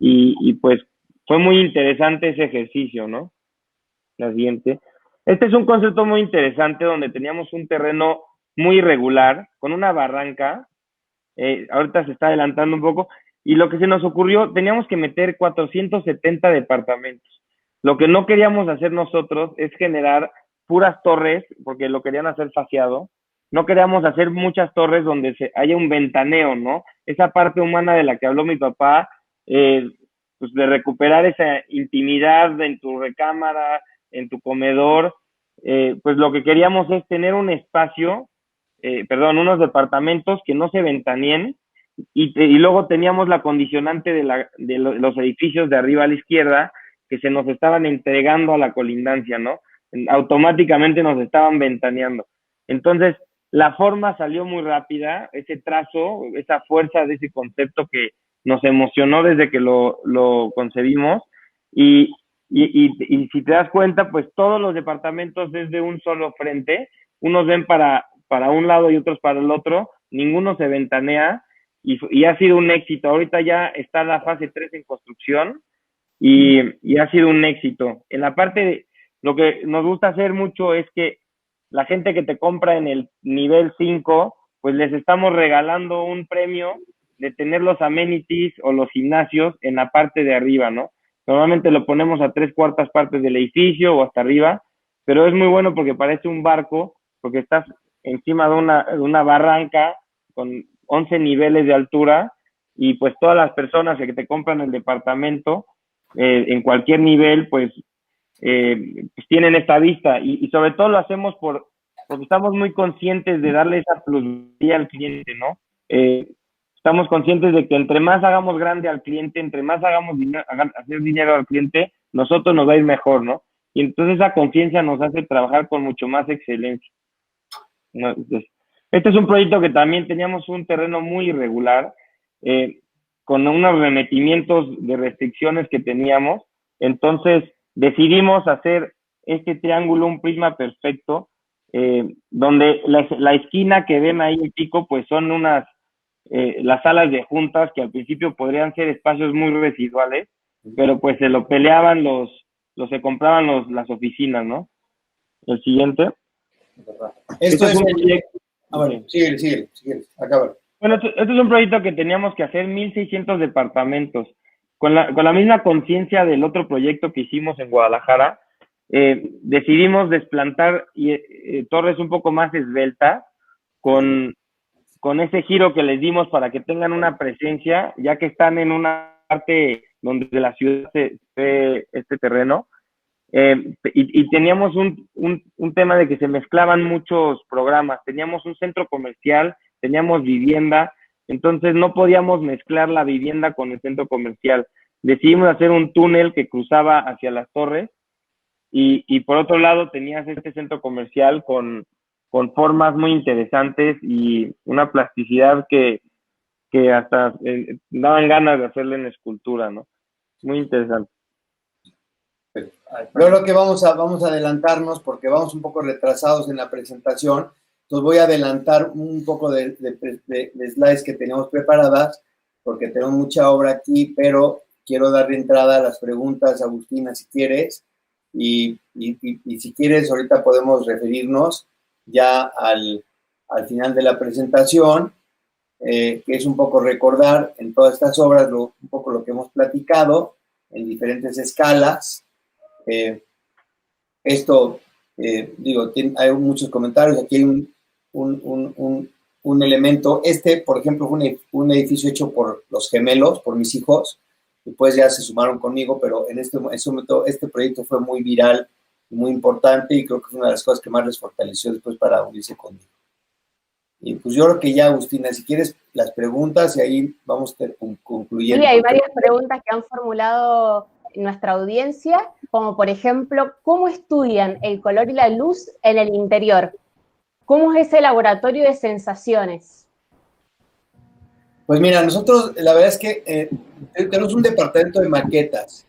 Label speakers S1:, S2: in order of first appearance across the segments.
S1: y pues fue muy interesante ese ejercicio, ¿no? La siguiente. Este es un concepto muy interesante donde teníamos un terreno muy irregular, con una barranca, ahorita se está adelantando un poco, y lo que se nos ocurrió, teníamos que meter 470 departamentos. Lo que no queríamos hacer nosotros es generar puras torres, porque lo querían hacer faciado. No queríamos hacer muchas torres donde haya un ventaneo, ¿no? Esa parte humana de la que habló mi papá, pues de recuperar esa intimidad en tu recámara, en tu comedor, pues lo que queríamos es tener un espacio, unos departamentos que no se ventaneen, y luego teníamos la condicionante de los edificios de arriba a la izquierda que se nos estaban entregando a la colindancia, ¿no? Automáticamente nos estaban ventaneando. Entonces, la forma salió muy rápida, ese trazo, esa fuerza de ese concepto que nos emocionó desde que lo concebimos, y si te das cuenta, pues todos los departamentos desde un solo frente, unos ven para un lado y otros para el otro, ninguno se ventanea, y ha sido un éxito. Ahorita ya está la fase 3 en construcción, y ha sido un éxito. En la parte de lo que nos gusta hacer mucho es que la gente que te compra en el nivel 5, pues les estamos regalando un premio de tener los amenities o los gimnasios en la parte de arriba, ¿no? Normalmente lo ponemos a 3/4 partes del edificio o hasta arriba, pero es muy bueno porque parece un barco, porque estás encima de una barranca con 11 niveles de altura, y pues todas las personas que te compran el departamento en cualquier nivel, pues tienen esta vista, y sobre todo lo hacemos porque estamos muy conscientes de darle esa plusvalía al cliente, ¿no? Estamos conscientes de que entre más hagamos grande al cliente, entre más hagamos hacer dinero al cliente, nosotros nos va a ir mejor, ¿no? Y entonces esa confianza nos hace trabajar con mucho más excelencia, ¿no? Entonces, este es un proyecto que también teníamos un terreno muy irregular, con unos remetimientos de restricciones que teníamos. Entonces decidimos hacer este triángulo, un prisma perfecto, donde la esquina que ven ahí, el pico, pues son las salas de juntas, que al principio podrían ser espacios muy residuales, pero pues se lo peleaban se compraban las oficinas, ¿no? El siguiente.
S2: Esto es
S1: un
S2: proyecto. Bueno, sigue, acaba.
S1: Bueno, este es un proyecto que teníamos que hacer 1,600 departamentos. Con la misma conciencia del otro proyecto que hicimos en Guadalajara, decidimos desplantar torres un poco más esbeltas, con ese giro que les dimos para que tengan una presencia, ya que están en una parte donde de la ciudad se ve este terreno. Y teníamos un tema de que se mezclaban muchos programas. Teníamos un centro comercial, teníamos vivienda, entonces no podíamos mezclar la vivienda con el centro comercial. Decidimos hacer un túnel que cruzaba hacia las torres, y por otro lado tenías este centro comercial con formas muy interesantes y una plasticidad que hasta daban ganas de hacerle en escultura, ¿no? Muy interesante.
S2: Pero lo que vamos a adelantarnos porque vamos un poco retrasados en la presentación. Entonces voy a adelantar un poco de slides que tenemos preparadas porque tenemos mucha obra aquí, pero quiero darle entrada a las preguntas, Agustina, si quieres. Y si quieres, ahorita podemos referirnos ya al final de la presentación, que es un poco recordar en todas estas obras un poco lo que hemos platicado en diferentes escalas. Hay muchos comentarios. Aquí hay un elemento. Por ejemplo, fue un edificio hecho por los gemelos, por mis hijos. Después ya se sumaron conmigo, pero en este momento este proyecto fue muy viral, muy importante, y creo que fue una de las cosas que más les fortaleció después para unirse conmigo. Y pues yo creo que ya, Agustina, si quieres las preguntas, y ahí vamos concluyendo.
S3: Sí, hay varias preguntas que han formulado nuestra audiencia, como por ejemplo, ¿cómo estudian el color y la luz en el interior? ¿Cómo es ese laboratorio de sensaciones?
S2: Pues mira, nosotros la verdad es que tenemos un departamento de maquetas.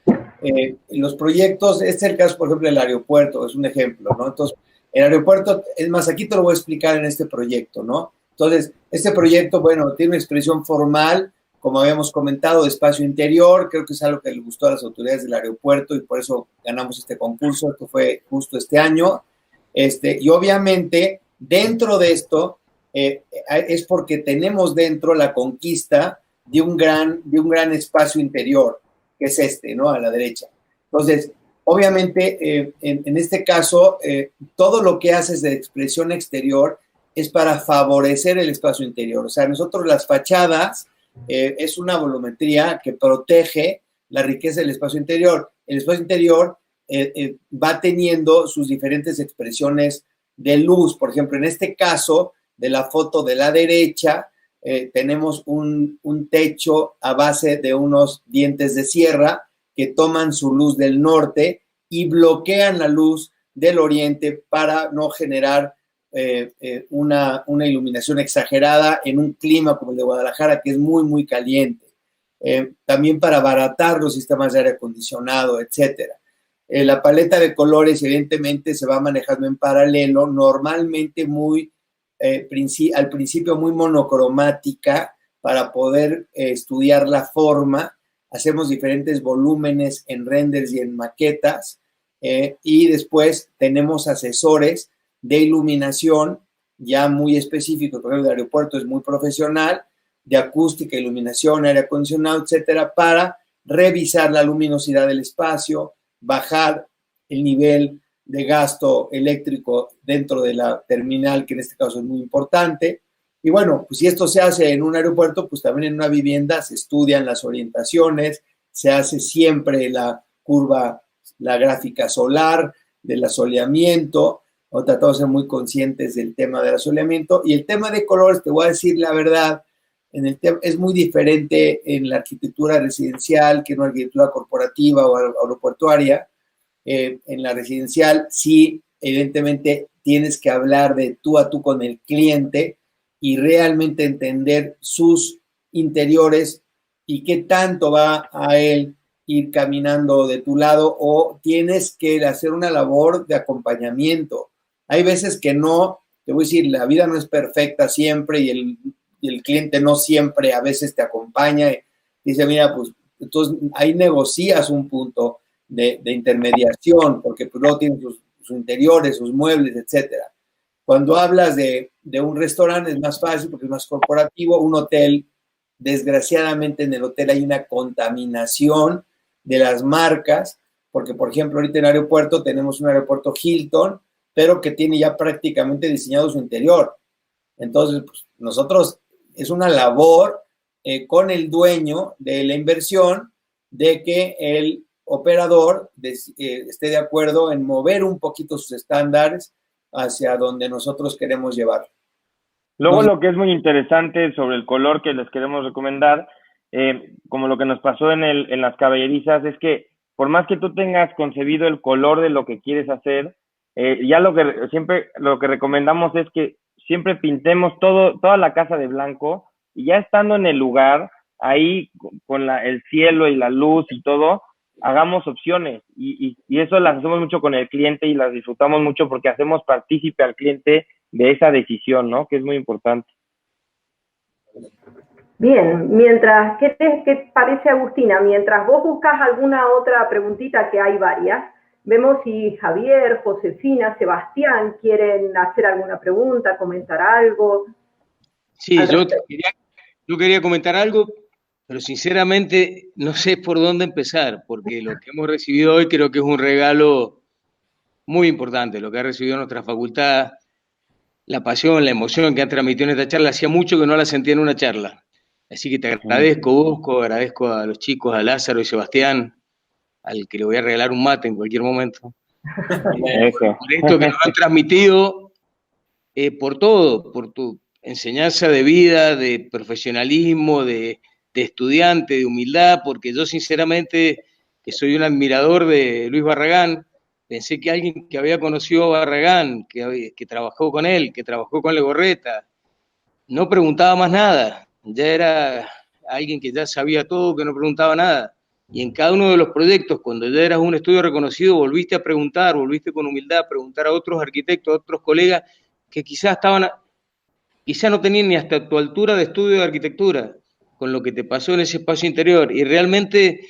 S2: Los proyectos, este es el caso, por ejemplo, del aeropuerto, es un ejemplo, ¿no? Entonces, el aeropuerto, es más, aquí te lo voy a explicar en este proyecto, ¿no? Entonces, este proyecto, bueno, tiene una expresión formal como habíamos comentado, de espacio interior. Creo que es algo que le gustó a las autoridades del aeropuerto y por eso ganamos este concurso. Esto fue justo este año. Y obviamente, dentro de esto, es porque tenemos dentro la conquista de un gran espacio interior, que es ¿no? A la derecha. Entonces, obviamente, en este caso, todo lo que haces de expresión exterior es para favorecer el espacio interior. O sea, nosotros las fachadas es una volumetría que protege la riqueza del espacio interior. El espacio interior va teniendo sus diferentes expresiones de luz. Por ejemplo, en este caso de la foto de la derecha, tenemos un techo a base de unos dientes de sierra que toman su luz del norte y bloquean la luz del oriente para no generar una iluminación exagerada en un clima como el de Guadalajara, que es muy, muy caliente. También para abaratar los sistemas de aire acondicionado, etcétera. La paleta de colores, evidentemente, se va manejando en paralelo, normalmente al principio muy monocromática, para poder estudiar la forma. Hacemos diferentes volúmenes en renders y en maquetas, y después tenemos asesores de iluminación ya muy específicos. Por ejemplo, el aeropuerto es muy profesional, de acústica, iluminación, aire acondicionado, etcétera, para revisar la luminosidad del espacio, bajar el nivel de gasto eléctrico dentro de la terminal, que en este caso es muy importante. Y bueno, pues si esto se hace en un aeropuerto, pues también en una vivienda se estudian las orientaciones, se hace siempre la curva, la gráfica solar, del asoleamiento, o tratamos de ser muy conscientes del tema del asoleamiento. Y el tema de colores, te voy a decir la verdad, es muy diferente en la arquitectura residencial que en una arquitectura corporativa o aeroportuaria. En la residencial, sí, evidentemente tienes que hablar de tú a tú con el cliente y realmente entender sus interiores y qué tanto va a él ir caminando de tu lado, o tienes que hacer una labor de acompañamiento. Hay veces que no, te voy a decir, la vida no es perfecta siempre y el cliente no siempre a veces te acompaña y dice, mira, pues entonces ahí negocias un punto de intermediación, porque pues, luego tienen sus interiores, sus muebles, etcétera. Cuando hablas de un restaurante es más fácil porque es más corporativo. Un hotel, desgraciadamente en el hotel hay una contaminación de las marcas, porque por ejemplo ahorita en el aeropuerto tenemos un aeropuerto Hilton, pero que tiene ya prácticamente diseñado su interior. Entonces, pues, nosotros es una labor con el dueño de la inversión de que el operador esté de acuerdo en mover un poquito sus estándares hacia donde nosotros queremos llevar.
S1: Luego, lo que es muy interesante sobre el color que les queremos recomendar, como lo que nos pasó en las caballerizas, es que por más que tú tengas concebido el color de lo que quieres hacer, ya lo que recomendamos es que siempre pintemos toda la casa de blanco, y ya estando en el lugar, ahí con el cielo y la luz y todo, hagamos opciones, y eso las hacemos mucho con el cliente y las disfrutamos mucho porque hacemos partícipe al cliente de esa decisión, ¿no? Que es muy importante.
S4: Bien, ¿qué parece, Agustina? Mientras vos buscas alguna otra preguntita, que hay varias, vemos si Javier, Josefina, Sebastián quieren hacer alguna pregunta, comentar algo.
S5: Sí, yo quería comentar algo, pero sinceramente no sé por dónde empezar, porque lo que hemos recibido hoy creo que es un regalo muy importante, lo que ha recibido nuestra facultad, la pasión, la emoción que han transmitido en esta charla. Hacía mucho que no la sentía en una charla. Así que te agradezco, Bosco, agradezco a los chicos, a Lázaro y Sebastián, al que le voy a regalar un mate en cualquier momento. Por esto que nos han transmitido, por todo, por tu enseñanza de vida, de profesionalismo, de estudiante, de humildad, porque yo sinceramente, que soy un admirador de Luis Barragán, pensé que alguien que había conocido a Barragán, que trabajó con él, que trabajó con Legorreta, no preguntaba más nada, ya era alguien que ya sabía todo, que no preguntaba nada. Y en cada uno de los proyectos, cuando ya eras un estudio reconocido, volviste a preguntar, volviste con humildad a preguntar a otros arquitectos, a otros colegas que quizás no tenían ni hasta tu altura de estudio de arquitectura. con lo que te pasó en ese espacio interior. Y realmente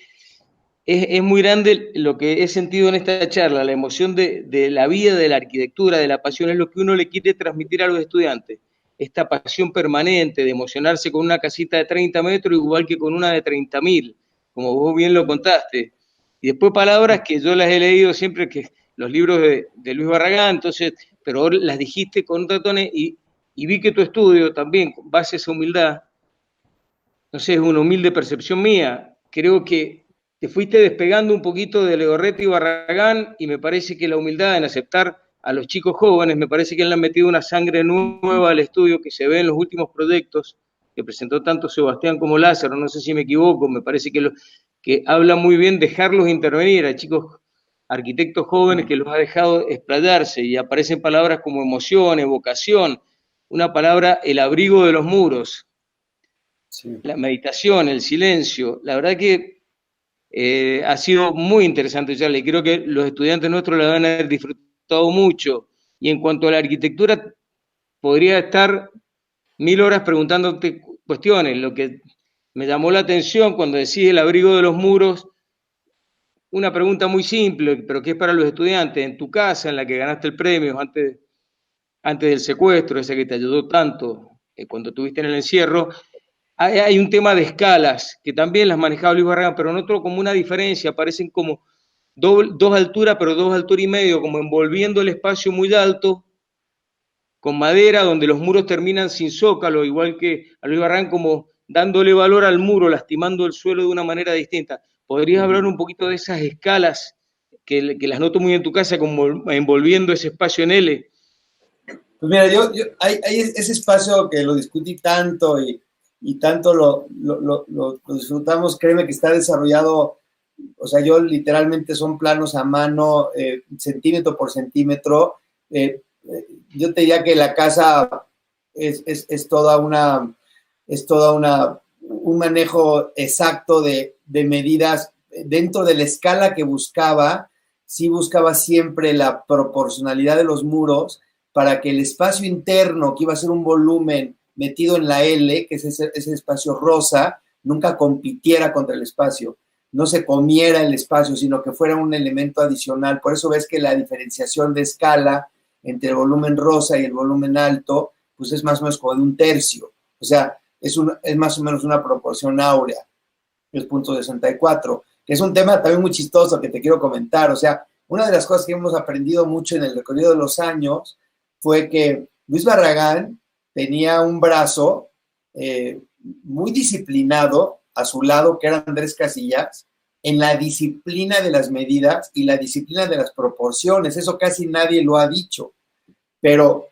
S5: es muy grande lo que he sentido en esta charla, la emoción de la vida, de la arquitectura, de la pasión, es lo que uno le quiere transmitir a los estudiantes. Esta pasión permanente de emocionarse con una casita de 30 metros igual que con una de 30.000, como vos bien lo contaste. Y después palabras que yo las he leído siempre, que los libros de Luis Barragán, entonces, pero ahora las dijiste con otro tono y vi que tu estudio también, con base a esa humildad, no sé, es una humilde percepción mía, creo que te fuiste despegando un poquito de Legorreta y Barragán y me parece que la humildad en aceptar a los chicos jóvenes, me parece que le han metido una sangre nueva al estudio que se ve en los últimos proyectos que presentó tanto Sebastián como Lázaro, no sé si me equivoco, me parece que habla muy bien dejarlos intervenir a chicos arquitectos jóvenes que los ha dejado explayarse y aparecen palabras como emoción, evocación, una palabra, el abrigo de los muros, sí. La meditación, el silencio, la verdad que ha sido muy interesante, Charlie, creo que los estudiantes nuestros la van a haber disfrutado mucho, y en cuanto a la arquitectura, podría estar 1000 horas preguntándote cuestiones. Lo que me llamó la atención cuando decís el abrigo de los muros, una pregunta muy simple, pero que es para los estudiantes, en tu casa, en la que ganaste el premio antes del secuestro, ese que te ayudó tanto cuando estuviste en el encierro, hay un tema de escalas, que también las manejaba Luis Barragán, pero noto como una diferencia, aparecen como dos alturas, pero 2 alturas y medio, como envolviendo el espacio muy alto, con madera, donde los muros terminan sin zócalo, igual que a Luis Barragán, como dándole valor al muro, lastimando el suelo de una manera distinta. ¿Podrías hablar un poquito de esas escalas, que las noto muy en tu casa, como envolviendo ese espacio en L?
S2: Pues mira, hay ese espacio que lo discutí tanto y tanto lo disfrutamos, créeme que está desarrollado, o sea, yo literalmente son planos a mano, centímetro por centímetro. Yo te diría que la casa es toda un manejo exacto de medidas dentro de la escala que buscaba. Sí buscaba siempre la proporcionalidad de los muros para que el espacio interno, que iba a ser un volumen metido en la L, que es ese espacio rosa, nunca compitiera contra el espacio, no se comiera el espacio, sino que fuera un elemento adicional. Por eso ves que la diferenciación de escala entre el volumen rosa y el volumen alto, pues es más o menos como de 1/3. O sea, es más o menos una proporción áurea, el punto 64, que es un tema también muy chistoso que te quiero comentar. O sea, una de las cosas que hemos aprendido mucho en el recorrido de los años fue que Luis Barragán tenía un brazo muy disciplinado a su lado, que era Andrés Casillas, en la disciplina de las medidas y la disciplina de las proporciones. Eso casi nadie lo ha dicho. Pero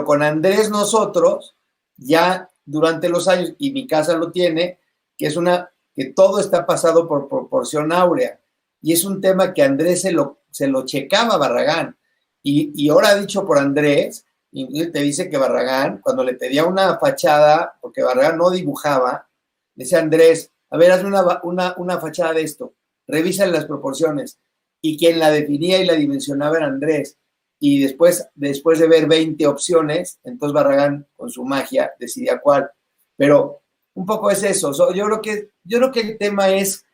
S2: con Andrés nosotros, ya durante los años, y mi casa lo tiene, que todo está pasado por proporción áurea. Y es un tema que Andrés se lo checaba a Barragán. Y ahora dicho por Andrés, incluso te dice que Barragán, cuando le pedía una fachada, porque Barragán no dibujaba, le decía a Andrés, a ver, hazme una fachada de esto, revísale las proporciones. Y quien la definía y la dimensionaba era Andrés. Y después de ver 20 opciones, entonces Barragán, con su magia, decidía cuál. Pero un poco es eso. Yo creo que el tema es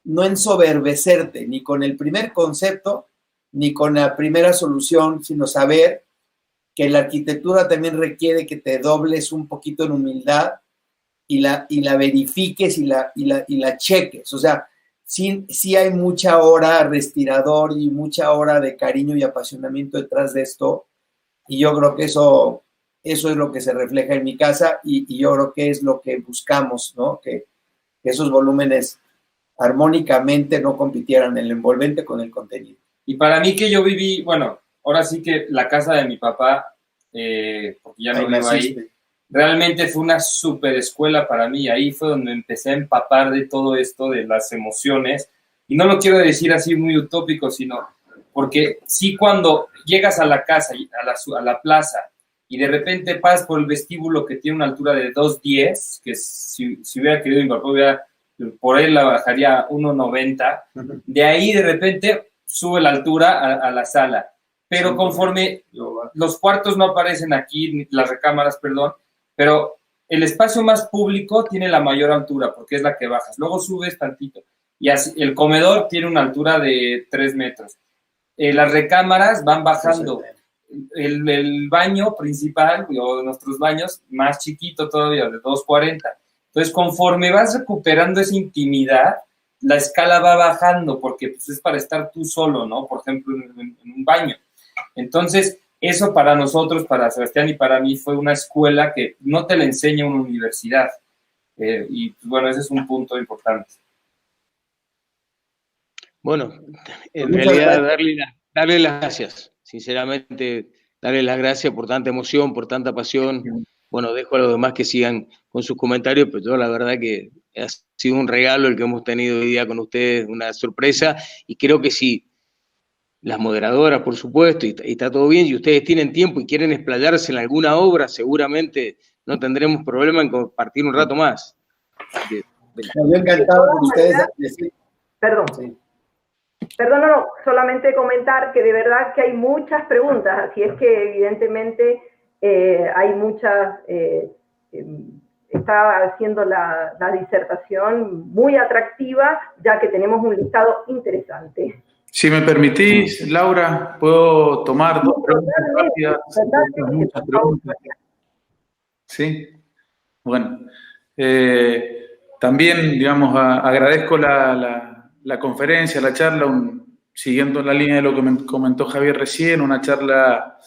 S2: no ensoberbecerte, ni con el primer concepto, ni con la primera solución, sino saber que la arquitectura también requiere que te dobles un poquito en humildad y la verifiques y la cheques. O sea, sí hay mucha hora respirador y mucha hora de cariño y apasionamiento detrás de esto, y yo creo que eso es lo que se refleja en mi casa, y yo creo que es lo que buscamos, ¿no? Que esos volúmenes armónicamente no compitieran el envolvente con el contenido.
S6: Y para mí, que yo viví, bueno, ahora sí que la casa de mi papá, porque ya no vivo ahí, realmente fue una súper escuela para mí. Ahí fue donde empecé a empapar de todo esto, de las emociones. Y no lo quiero decir así muy utópico, sino porque sí, cuando llegas a la casa, a la plaza, y de repente pasas por el vestíbulo que tiene una altura de 2.10, que si hubiera querido mi papá, por él la bajaría 1.90, de ahí de repente sube la altura a la sala. Pero conforme los cuartos no aparecen aquí, las recámaras, perdón, pero el espacio más público tiene la mayor altura porque es la que bajas, luego subes tantito y así, el comedor tiene una altura de 3 metros. Las recámaras van bajando, el baño principal o nuestros baños más chiquito todavía, de 2.40. Entonces, conforme vas recuperando esa intimidad, la escala va bajando porque pues, es para estar tú solo, ¿no? Por ejemplo, en un baño. Entonces, eso para nosotros, para Sebastián y para mí, fue una escuela que no te la enseña una universidad. Y bueno, ese es un punto importante.
S5: Bueno, en realidad darle las gracias, sinceramente, darle las gracias por tanta emoción, por tanta pasión. Bueno, dejo a los demás que sigan con sus comentarios, pero yo la verdad que ha sido un regalo el que hemos tenido hoy día con ustedes, una sorpresa, y creo que si las moderadoras, por supuesto, y está todo bien, y ustedes tienen tiempo y quieren explayarse en alguna obra, seguramente no tendremos problema en compartir un rato más.
S2: Yo encantado con ustedes.
S4: Perdón.
S2: Sí.
S4: Perdón, no, solamente comentar que de verdad que hay muchas preguntas, así es que evidentemente hay muchas, está haciendo la disertación muy atractiva, ya que tenemos un listado interesante.
S7: Si me permitís, Laura, puedo tomar dos preguntas rápidas. Muchas preguntas. Sí, bueno. También, digamos, agradezco la conferencia, la charla, siguiendo la línea de lo que comentó Javier recién, una charla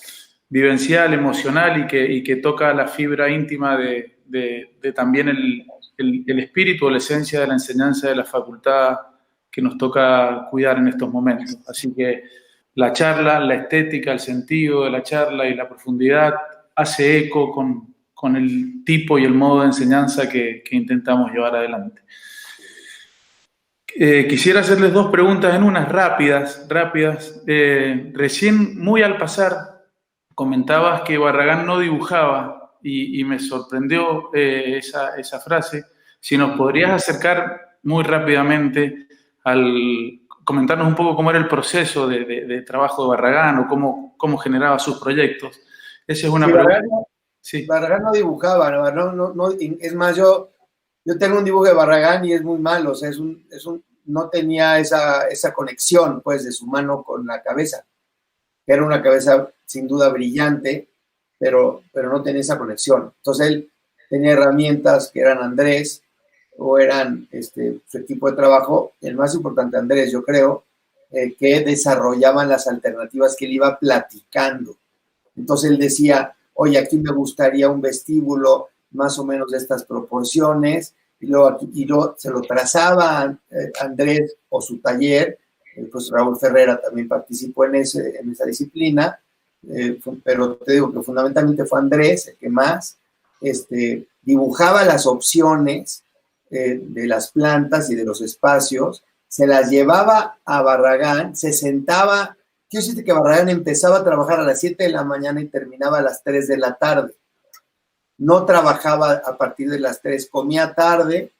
S7: vivencial, emocional y que toca la fibra íntima de también el espíritu, la esencia de la enseñanza de la facultad que nos toca cuidar en estos momentos. Así que la charla, la estética, el sentido de la charla y la profundidad hace eco con el tipo y el modo de enseñanza que intentamos llevar adelante. Quisiera hacerles dos preguntas en unas rápidas. Recién, muy al pasar, comentabas que Barragán no dibujaba y me sorprendió esa frase. Si nos podrías acercar muy rápidamente comentarnos un poco cómo era el proceso de trabajo de Barragán o cómo generaba sus proyectos. Esa es una pregunta.
S2: Barragán no dibujaba, no, es más, yo tengo un dibujo de Barragán y es muy malo, o sea, no tenía esa conexión, pues, de su mano con la cabeza. Era una cabeza sin duda brillante, pero no tenía esa conexión. Entonces él tenía herramientas que eran Andrés, o eran su equipo de trabajo, el más importante Andrés, yo creo, que desarrollaban las alternativas que él iba platicando. Entonces él decía, oye, aquí me gustaría un vestíbulo más o menos de estas proporciones, y luego se lo trazaba Andrés o su taller, pues Raúl Ferrera también participó en esa disciplina, pero te digo que fundamentalmente fue Andrés el que más dibujaba las opciones de las plantas y de los espacios, se las llevaba a Barragán, se sentaba. Quiero decirte que Barragán empezaba a trabajar a las 7 de la mañana y terminaba a las 3 de la tarde. No trabajaba a partir de las 3, comía tarde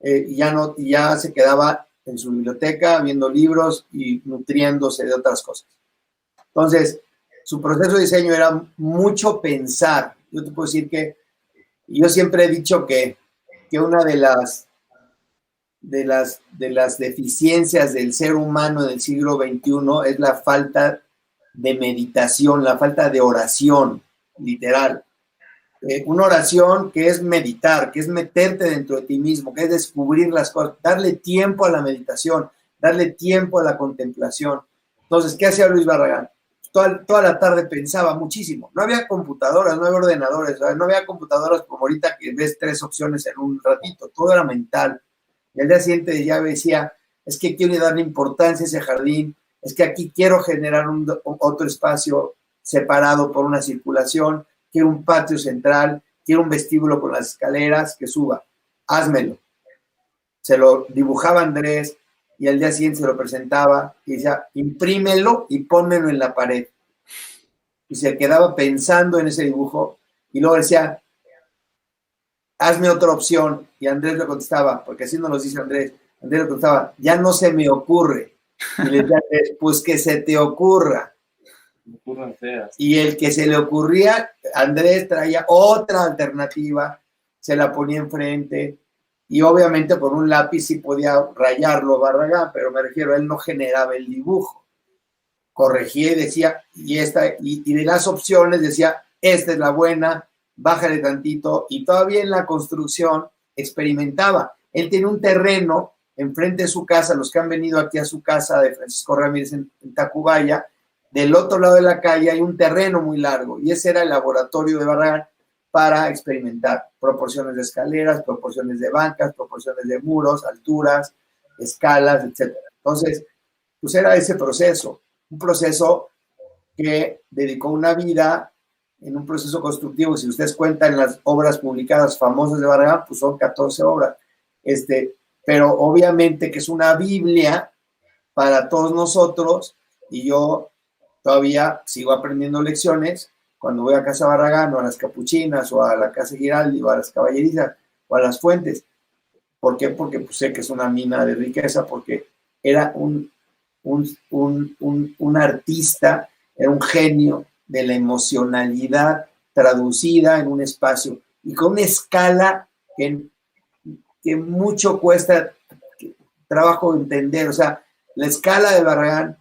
S2: y ya se quedaba en su biblioteca viendo libros y nutriéndose de otras cosas. Entonces, su proceso de diseño era mucho pensar. Yo te puedo decir que yo siempre he dicho que una de las deficiencias del ser humano en el siglo XXI es la falta de meditación, la falta de oración, literal. Una oración que es meditar, que es meterte dentro de ti mismo, que es descubrir las cosas, darle tiempo a la meditación, darle tiempo a la contemplación. Entonces, ¿qué hacía Luis Barragán? Toda la tarde pensaba muchísimo. No había computadoras, no había ordenadores, no había computadoras como ahorita que ves 3 opciones en un ratito. Todo era mental. Y al día siguiente ya decía, es que quiero darle importancia a ese jardín, es que aquí quiero generar otro espacio separado por una circulación, quiero un patio central, quiero un vestíbulo con las escaleras que suba. Házmelo. Se lo dibujaba Andrés, y al día siguiente se lo presentaba y decía, imprímelo y pónmelo en la pared. Y se quedaba pensando en ese dibujo y luego decía, hazme otra opción. Y Andrés le contestaba, porque así nos lo dice Andrés le contestaba, ya no se me ocurre. Y le decía, pues que se te ocurra.
S6: Me ocurren feas.
S2: Y el que se le ocurría, Andrés traía otra alternativa. se la ponía enfrente, y obviamente con un lápiz sí podía rayarlo Barragán, pero me refiero, él no generaba el dibujo. Corregía y decía, y de las opciones decía, esta es la buena, bájale tantito, y todavía en la construcción experimentaba. Él tiene un terreno enfrente de su casa, los que han venido aquí a su casa de Francisco Ramírez en Tacubaya, del otro lado de la calle hay un terreno muy largo, y ese era el laboratorio de Barragán para experimentar proporciones de escaleras, proporciones de bancas, proporciones de muros, alturas, escalas, etc. Entonces, pues era ese proceso, un proceso que dedicó una vida en un proceso constructivo. Si ustedes cuentan las obras publicadas famosas de Barragán, pues son 14 obras. Pero obviamente que es una Biblia para todos nosotros, y yo todavía sigo aprendiendo lecciones cuando voy a Casa Barragán o a las Capuchinas o a la Casa Giraldi o a las Caballerizas o a las Fuentes. ¿Por qué? Porque pues, sé que es una mina de riqueza, porque era un artista, era un genio de la emocionalidad traducida en un espacio y con una escala que mucho cuesta trabajo entender. O sea, la escala de Barragán,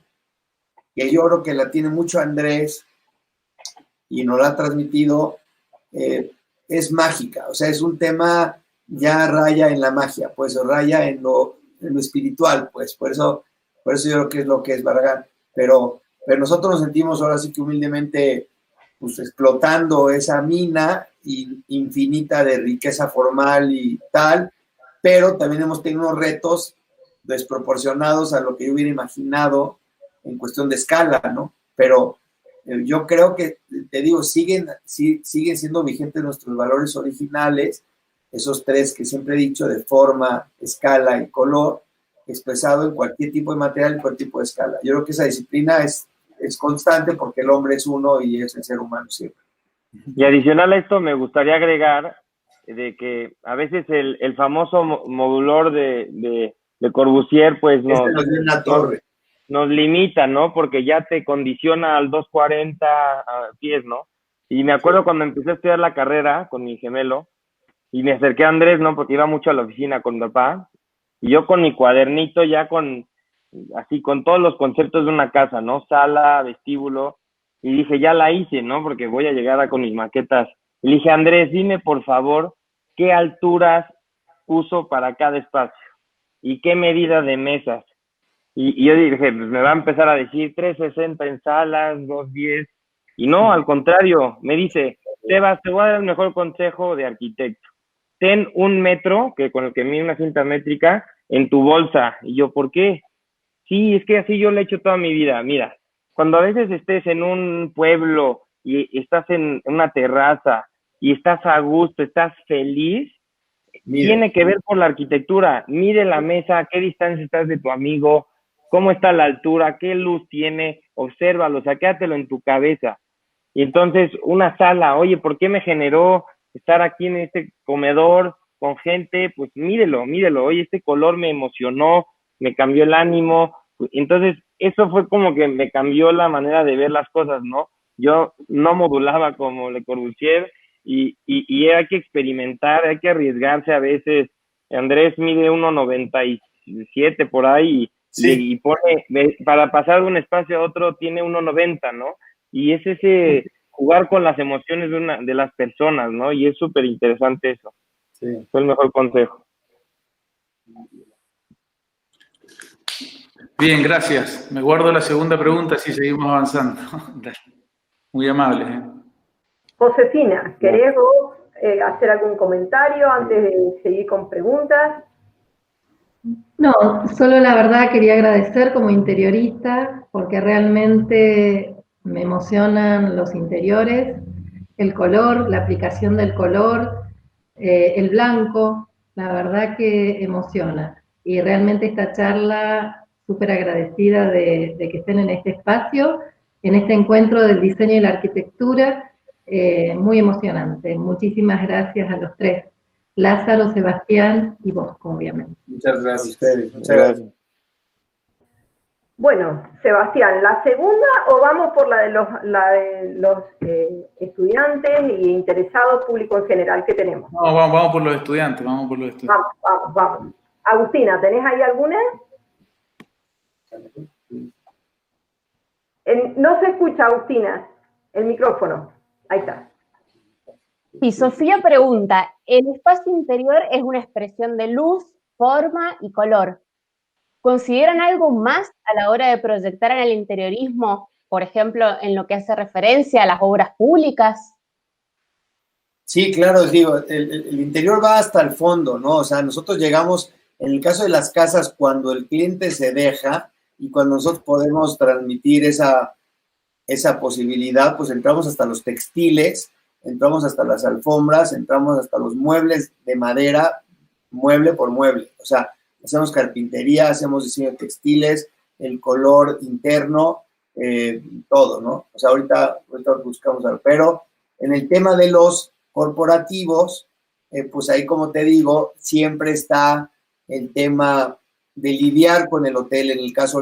S2: que yo creo que la tiene mucho Andrés y nos la ha transmitido, es mágica. O sea, es un tema ya raya en la magia, pues, o raya en lo espiritual, pues. Por eso yo creo que es lo que es Barragán. Pero nosotros nos sentimos ahora sí que humildemente pues, explotando esa mina infinita de riqueza formal y tal, pero también hemos tenido unos retos desproporcionados a lo que yo hubiera imaginado en cuestión de escala, ¿no? Pero yo creo que, te digo, siguen siendo vigentes nuestros valores originales, esos tres que siempre he dicho, de forma, escala y color, expresado en cualquier tipo de material y cualquier tipo de escala. Yo creo que esa disciplina es constante porque el hombre es uno y es el ser humano siempre.
S1: Y adicional a esto, me gustaría agregar de que a veces el famoso modulor de Corbusier, pues nos limita, ¿no? Porque ya te condiciona al 240 pies, ¿no? Y me acuerdo cuando empecé a estudiar la carrera con mi gemelo, y me acerqué a Andrés, ¿no? Porque iba mucho a la oficina con mi papá, y yo con mi cuadernito ya con todos los conceptos de una casa, ¿no? Sala, vestíbulo, y dije, ya la hice, ¿no? Porque voy a llegar con mis maquetas. Y le dije, Andrés, dime por favor, ¿qué alturas uso para cada espacio? ¿Y qué medida de mesas? Y yo dije, pues me va a empezar a decir 360 en salas, 210, y no, al contrario, me dice, Sebas, te voy a dar el mejor consejo de arquitecto. Ten 1 metro, que con el que mide una cinta métrica, en tu bolsa. Y yo, ¿por qué? Sí, es que así yo lo he hecho toda mi vida. Mira, cuando a veces estés en un pueblo y estás en una terraza y estás a gusto, estás feliz, tiene que ver con la arquitectura. Mide la mesa, a qué distancia estás de tu amigo, cómo está la altura, qué luz tiene, obsérvalo, o sea, quédatelo en tu cabeza. Y entonces, una sala, oye, ¿por qué me generó estar aquí en este comedor con gente? Pues mírelo, oye, este color me emocionó, me cambió el ánimo. Entonces, eso fue como que me cambió la manera de ver las cosas, ¿no? Yo no modulaba como Le Corbusier y hay que experimentar, hay que arriesgarse a veces. Andrés mide 1.97 por ahí y pone, para pasar de un espacio a otro tiene 1.90, ¿no? Y es ese jugar con las emociones de las personas, ¿no? Y es súper interesante eso. Sí. Fue el mejor consejo.
S7: Bien, gracias. Me guardo la segunda pregunta si seguimos avanzando. Muy amable.
S4: Josefina, ¿querés vos hacer algún comentario antes de seguir con preguntas?
S8: No, solo la verdad quería agradecer como interiorista porque realmente me emocionan los interiores, el color, la aplicación del color, el blanco, la verdad que emociona. Y realmente esta charla, súper agradecida de que estén en este espacio, en este encuentro del diseño y la arquitectura, muy emocionante. Muchísimas gracias a los tres. Lázaro, Sebastián y Bosco, obviamente.
S6: Muchas gracias.
S2: Muchas gracias.
S4: Bueno, Sebastián, ¿la segunda o vamos por la de los estudiantes y interesados, público en general que tenemos?
S7: No, vamos por los estudiantes,
S4: Vamos. Agustina, ¿tenés ahí alguna? No se escucha, Agustina, el micrófono. Ahí está.
S3: Sí, Sofía pregunta, ¿el espacio interior es una expresión de luz, forma y color? ¿Consideran algo más a la hora de proyectar en el interiorismo, por ejemplo, en lo que hace referencia a las obras públicas?
S2: Sí, claro, digo, el interior va hasta el fondo, ¿no? O sea, nosotros llegamos, en el caso de las casas, cuando el cliente se deja y cuando nosotros podemos transmitir esa posibilidad, pues entramos hasta los textiles, entramos hasta las alfombras, entramos hasta los muebles de madera, mueble por mueble. O sea, hacemos carpintería, hacemos diseño de textiles, el color interno, todo, ¿no? O sea, ahorita buscamos algo. Pero en el tema de los corporativos, pues ahí, como te digo, siempre está el tema de lidiar con el hotel. En el caso